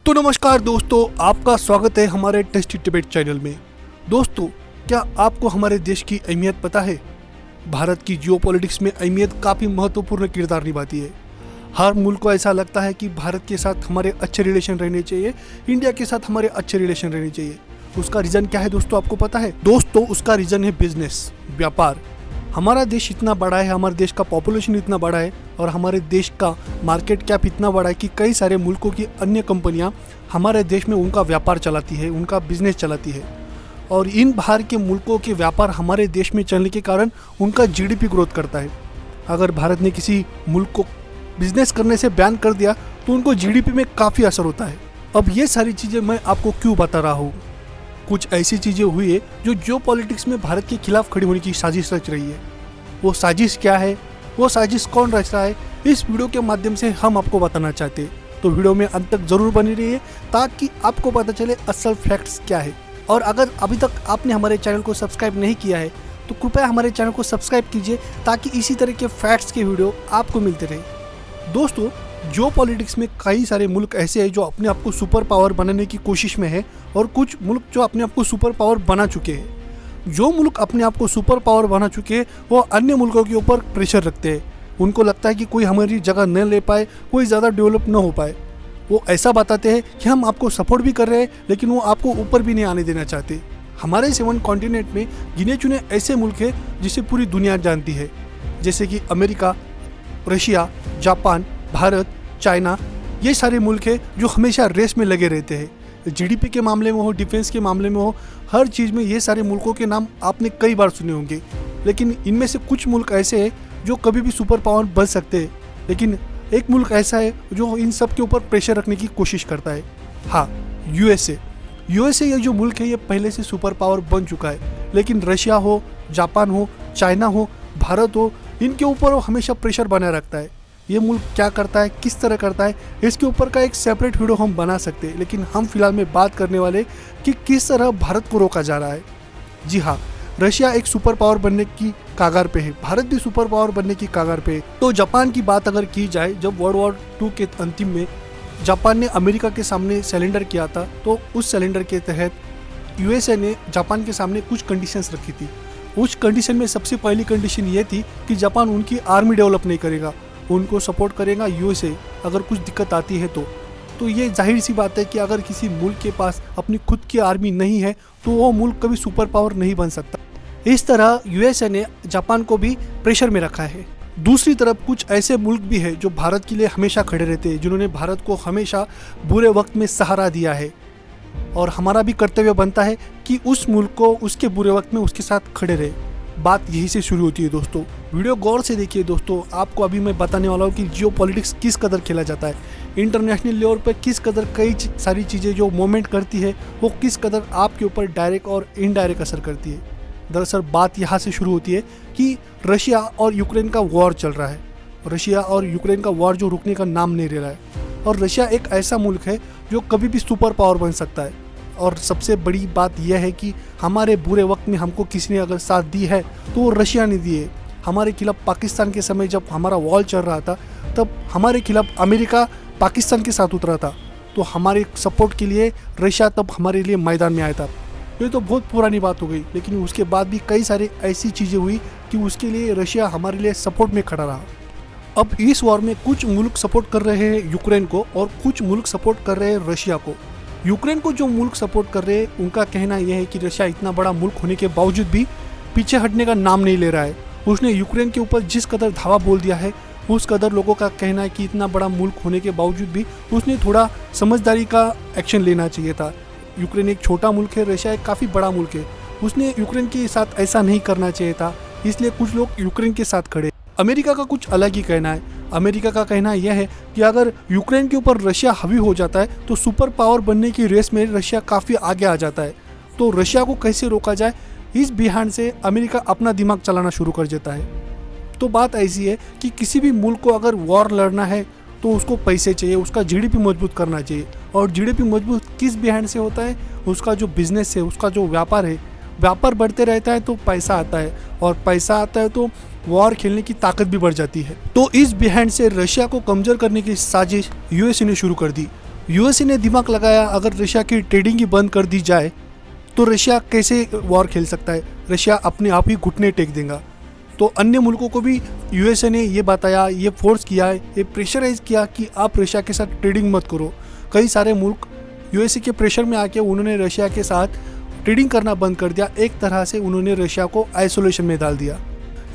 तो नमस्कार दोस्तों, आपका स्वागत है हमारे टेस्टी डिबेट चैनल में। दोस्तों, क्या आपको हमारे देश की अहमियत पता है? भारत की जियोपॉलिटिक्स में अहमियत काफ़ी महत्वपूर्ण किरदार निभाती है। हर मुल्क को ऐसा लगता है कि भारत के साथ हमारे अच्छे रिलेशन रहने चाहिए, इंडिया के साथ हमारे अच्छे रिलेशन रहने चाहिए। उसका रीज़न क्या है दोस्तों, आपको पता है? दोस्तों, उसका रीज़न है बिजनेस, व्यापार। हमारा देश इतना बड़ा है, हमारे देश का पॉपुलेशन इतना बड़ा है और हमारे देश का मार्केट कैप इतना बड़ा है कि कई सारे मुल्कों की अन्य कंपनियां हमारे देश में उनका व्यापार चलाती है, उनका बिजनेस चलाती है। और इन बाहर के मुल्कों के व्यापार हमारे देश में चलने के कारण उनका जीडीपी ग्रोथ करता है। अगर भारत ने किसी मुल्क को बिजनेस करने से बैन कर दिया तो उनको जीडीपी में काफ़ी असर होता है। अब ये सारी चीज़ें मैं आपको क्यों बता रहा हूँ? कुछ ऐसी चीज़ें हुई है जो जियोपॉलिटिक्स में भारत के खिलाफ खड़ी होने की साजिश रच रही है। वो साजिश क्या है, वो साजिश कौन रच रहा है, इस वीडियो के माध्यम से हम आपको बताना चाहते हैं। तो वीडियो में अंत तक जरूर बनी रहिए ताकि आपको पता चले असल फैक्ट्स क्या है। और अगर अभी तक आपने हमारे चैनल को सब्सक्राइब नहीं किया है तो कृपया हमारे चैनल को सब्सक्राइब कीजिए ताकि इसी तरह के फैक्ट्स के वीडियो आपको मिलते रहे। दोस्तों, जियोपॉलिटिक्स में कई सारे मुल्क ऐसे हैं जो अपने आप को सुपर पावर बनाने की कोशिश में है और कुछ मुल्क जो अपने आप को सुपर पावर बना चुके हैं। जो मुल्क अपने आप को सुपर पावर बना चुके हैं वो अन्य मुल्कों के ऊपर प्रेशर रखते हैं। उनको लगता है कि कोई हमारी जगह न ले पाए, कोई ज़्यादा डेवलप न हो पाए। वो ऐसा बताते हैं कि हम आपको सपोर्ट भी कर रहे हैं लेकिन वो आपको ऊपर भी नहीं आने देना चाहते। हमारे 7 कॉन्टिनेंट में गिने चुने ऐसे मुल्क हैं जिसे पूरी दुनिया जानती है, जैसे कि America, Russia, Japan, Bharat, China. ये सारे मुल्क हैं जो हमेशा रेस में लगे रहते हैं। जीडीपी के मामले में हो, डिफेंस के मामले में हो, हर चीज़ में ये सारे मुल्कों के नाम आपने कई बार सुने होंगे। लेकिन इनमें से कुछ मुल्क ऐसे हैं जो कभी भी सुपर पावर बन सकते हैं, लेकिन एक मुल्क ऐसा है जो इन सब के ऊपर प्रेशर रखने की कोशिश करता है। हाँ, यूएसए ये जो मुल्क है ये पहले से सुपर पावर बन चुका है, लेकिन रशिया हो, जापान हो, चाइना हो, भारत हो, इनके ऊपर वो हमेशा प्रेशर बनाए रखता है। ये मुल्क क्या करता है, किस तरह करता है, इसके ऊपर का एक सेपरेट वीडियो हम बना सकते हैं, लेकिन हम फिलहाल में बात करने वाले कि किस तरह भारत को रोका जा रहा है। जी हाँ, रशिया एक सुपर पावर बनने की कागार पे है, भारत भी सुपर पावर बनने की कागार पे है। तो जापान की बात अगर की जाए, जब वर्ल्ड वॉर 2 के अंतिम में जापान ने अमेरिका के सामने सरेंडर किया था, तो उस सरेंडर के तहत यूएसए ने जापान के सामने कुछ कंडीशंस रखी थी। उस कंडीशन में सबसे पहली कंडीशन ये थी कि जापान उनकी आर्मी डेवलप नहीं करेगा, उनको सपोर्ट करेगा यूएसए अगर कुछ दिक्कत आती है तो ये जाहिर सी बात है कि अगर किसी मुल्क के पास अपनी खुद की आर्मी नहीं है तो वो मुल्क कभी सुपर पावर नहीं बन सकता। इस तरह यूएसए ने जापान को भी प्रेशर में रखा है। दूसरी तरफ कुछ ऐसे मुल्क भी है जो भारत के लिए हमेशा खड़े रहते हैं, जिन्होंने भारत को हमेशा बुरे वक्त में सहारा दिया है। और हमारा भी कर्तव्य बनता है कि उस मुल्क को उसके बुरे वक्त में उसके साथ खड़े रहे। बात यही से शुरू होती है दोस्तों। वीडियो गौर से देखिए दोस्तों, आपको अभी मैं बताने वाला हूँ कि जियोपॉलिटिक्स किस कदर खेला जाता है, इंटरनेशनल लेवल पर किस कदर कई सारी चीज़ें जो मूवमेंट करती है वो किस कदर आपके ऊपर डायरेक्ट और इनडायरेक्ट असर करती है। दरअसल बात यहाँ से शुरू होती है कि रशिया और यूक्रेन का वॉर चल रहा है। रशिया और यूक्रेन का वॉर जो रुकने का नाम नहीं ले रहा है, और रशिया एक ऐसा मुल्क है जो कभी भी सुपर पावर बन सकता है। और सबसे बड़ी बात यह है कि हमारे बुरे वक्त में हमको किसी ने अगर साथ दी है तो वो रशिया ने दी है। हमारे खिलाफ पाकिस्तान के समय जब हमारा वॉर चल रहा था तब हमारे खिलाफ अमेरिका पाकिस्तान के साथ उतरा था, तो हमारे सपोर्ट के लिए रशिया तब हमारे लिए मैदान में आया था। ये तो बहुत पुरानी बात हो गई, लेकिन उसके बाद भी कई सारी ऐसी चीज़ें हुई कि उसके लिए रशिया हमारे लिए सपोर्ट में खड़ा रहा। अब इस वॉर में कुछ मुल्क सपोर्ट कर रहे हैं यूक्रेन को और कुछ मुल्क सपोर्ट कर रहे हैं रशिया को। यूक्रेन को जो मुल्क सपोर्ट कर रहे हैं उनका कहना यह है कि रशिया इतना बड़ा मुल्क होने के बावजूद भी पीछे हटने का नाम नहीं ले रहा है। उसने यूक्रेन के ऊपर जिस कदर धावा बोल दिया है, उस कदर लोगों का कहना है कि इतना बड़ा मुल्क होने के बावजूद भी उसने थोड़ा समझदारी का एक्शन लेना चाहिए था। यूक्रेन एक छोटा मुल्क है, रशिया एक काफ़ी बड़ा मुल्क है, उसने यूक्रेन के साथ ऐसा नहीं करना चाहिए था। इसलिए कुछ लोग यूक्रेन के साथ खड़े। अमेरिका का कुछ अलग ही कहना है। अमेरिका का कहना यह है कि अगर यूक्रेन के ऊपर रशिया हावी हो जाता है तो सुपर पावर बनने की रेस में रशिया काफ़ी आगे आ जाता है। तो रशिया को कैसे रोका जाए, इस बिहान से अमेरिका अपना दिमाग चलाना शुरू कर देता है। तो बात ऐसी है कि किसी भी मुल्क को अगर वॉर लड़ना है तो उसको पैसे चाहिए, उसका जीडीपी मजबूत करना चाहिए। और जीडीपी मजबूत किस बिहान से होता है? उसका जो बिजनेस है, उसका जो व्यापार है। व्यापार बढ़ते रहता है तो पैसा आता है, और पैसा आता है तो वॉर खेलने की ताकत भी बढ़ जाती है। तो इस बिहाइंड से रशिया को कमजोर करने की साजिश यूएसए ने शुरू कर दी। यूएसए ने दिमाग लगाया, अगर रशिया की ट्रेडिंग ही बंद कर दी जाए तो रशिया कैसे वॉर खेल सकता है, रशिया अपने आप ही घुटने टेक देगा। तो अन्य मुल्कों को भी यूएसए ने ये बताया, ये फोर्स किया, ये प्रेशराइज किया कि आप रशिया के साथ ट्रेडिंग मत करो। कई सारे मुल्क यूएसए के प्रेशर में आके उन्होंने रशिया के साथ ट्रेडिंग करना बंद कर दिया। एक तरह से उन्होंने रशिया को आइसोलेशन में डाल दिया।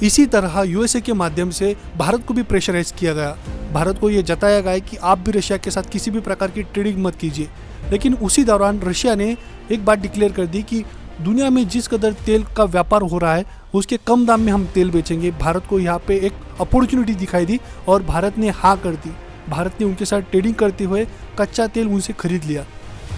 इसी तरह यूएसए के माध्यम से भारत को भी प्रेशराइज किया गया। भारत को ये जताया गया कि आप भी रशिया के साथ किसी भी प्रकार की ट्रेडिंग मत कीजिए। लेकिन उसी दौरान रशिया ने एक बात डिक्लेयर कर दी कि दुनिया में जिस कदर तेल का व्यापार हो रहा है उसके कम दाम में हम तेल बेचेंगे। भारत को यहाँ पे एक अपॉर्चुनिटी दिखाई दी और भारत ने हाँ कर दी। भारत ने उनके साथ ट्रेडिंग करते हुए कच्चा तेल उनसे खरीद लिया।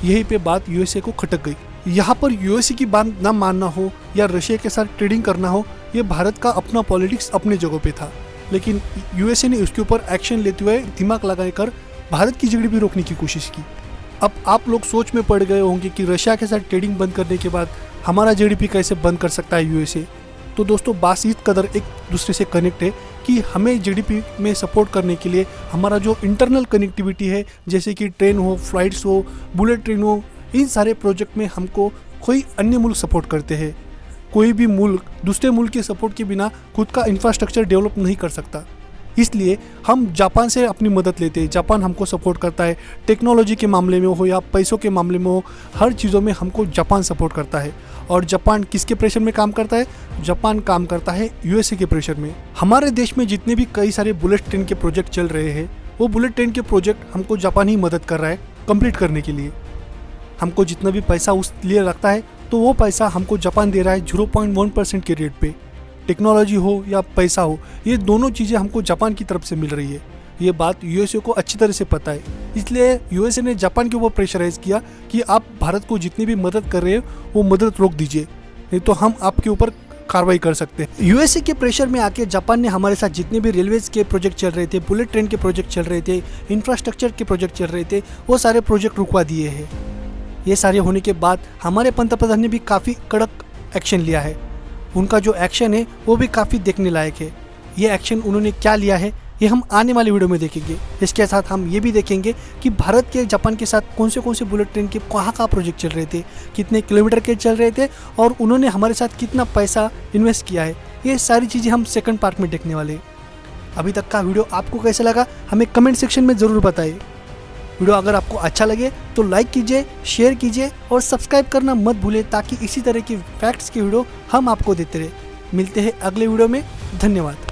यहीं पे बात यूएसए को खटक गई। यहाँ पर यूएसए की बात ना मानना हो या रशिया के साथ ट्रेडिंग करना हो, ये भारत का अपना पॉलिटिक्स अपने जगह पे था। लेकिन यूएसए ने उसके ऊपर एक्शन लेते हुए दिमाग लगाकर भारत की जीडीपी रोकने की कोशिश की। अब आप लोग सोच में पड़ गए होंगे कि रशिया के साथ ट्रेडिंग बंद करने के बाद हमारा जीडीपी कैसे बंद कर सकता है यूएसए। तो दोस्तों, बात इस कदर एक दूसरे से कनेक्ट है कि हमें जीडीपी में सपोर्ट करने के लिए हमारा जो इंटरनल कनेक्टिविटी है, जैसे कि ट्रेन हो, फ्लाइट्स हो, बुलेट ट्रेन हो, इन सारे प्रोजेक्ट में हमको कोई अन्य मुल्क सपोर्ट करते हैं। कोई भी मुल्क दूसरे मुल्क के सपोर्ट के बिना खुद का इंफ्रास्ट्रक्चर डेवलप नहीं कर सकता। इसलिए हम जापान से अपनी मदद लेते हैं। जापान हमको सपोर्ट करता है, टेक्नोलॉजी के मामले में हो या पैसों के मामले में हो, हर चीज़ों में हमको जापान सपोर्ट करता है। और जापान किसके प्रेशर में काम करता है? जापान काम करता है यूएसए के प्रेशर में। हमारे देश में जितने भी कई सारे बुलेट ट्रेन के प्रोजेक्ट चल रहे हैं, वो बुलेट ट्रेन के प्रोजेक्ट हमको जापान ही मदद कर रहा है कंप्लीट करने के लिए। हमको जितना भी पैसा उस लिए लगता है तो वो पैसा हमको जापान दे रहा है 0.1% के रेट पे। टेक्नोलॉजी हो या पैसा हो, ये दोनों चीज़ें हमको जापान की तरफ से मिल रही है। ये बात यूएसए को अच्छी तरह से पता है। इसलिए यूएसए ने जापान के ऊपर प्रेशराइज किया कि आप भारत को जितनी भी मदद कर रहे हो वो मदद रोक दीजिए, नहीं तो हम आपके ऊपर कार्रवाई कर सकते हैं। यूएसए के प्रेशर में आके जापान ने हमारे साथ जितने भी रेलवेज के प्रोजेक्ट चल रहे थे, बुलेट ट्रेन के प्रोजेक्ट चल रहे थे, इंफ्रास्ट्रक्चर के प्रोजेक्ट चल रहे थे, वो सारे प्रोजेक्ट रुकवा दिए हैं। ये सारे होने के बाद हमारे पंतप्रधान ने भी काफ़ी कड़क एक्शन लिया है। उनका जो एक्शन है वो भी काफ़ी देखने लायक है। ये एक्शन उन्होंने क्या लिया है ये हम आने वाले वीडियो में देखेंगे। इसके साथ हम ये भी देखेंगे कि भारत के जापान के साथ कौन से बुलेट ट्रेन के कहाँ प्रोजेक्ट चल रहे थे, कितने किलोमीटर के चल रहे थे और उन्होंने हमारे साथ कितना पैसा इन्वेस्ट किया है। ये सारी चीज़ें हम सेकंड पार्ट में देखने वाले हैं। अभी तक का वीडियो आपको कैसा लगा हमें कमेंट सेक्शन में ज़रूर बताइए। वीडियो अगर आपको अच्छा लगे तो लाइक कीजिए, शेयर कीजिए और सब्सक्राइब करना मत भूलें, ताकि इसी तरह की फैक्ट्स की वीडियो हम आपको देते रहे। मिलते हैं अगले वीडियो में। धन्यवाद।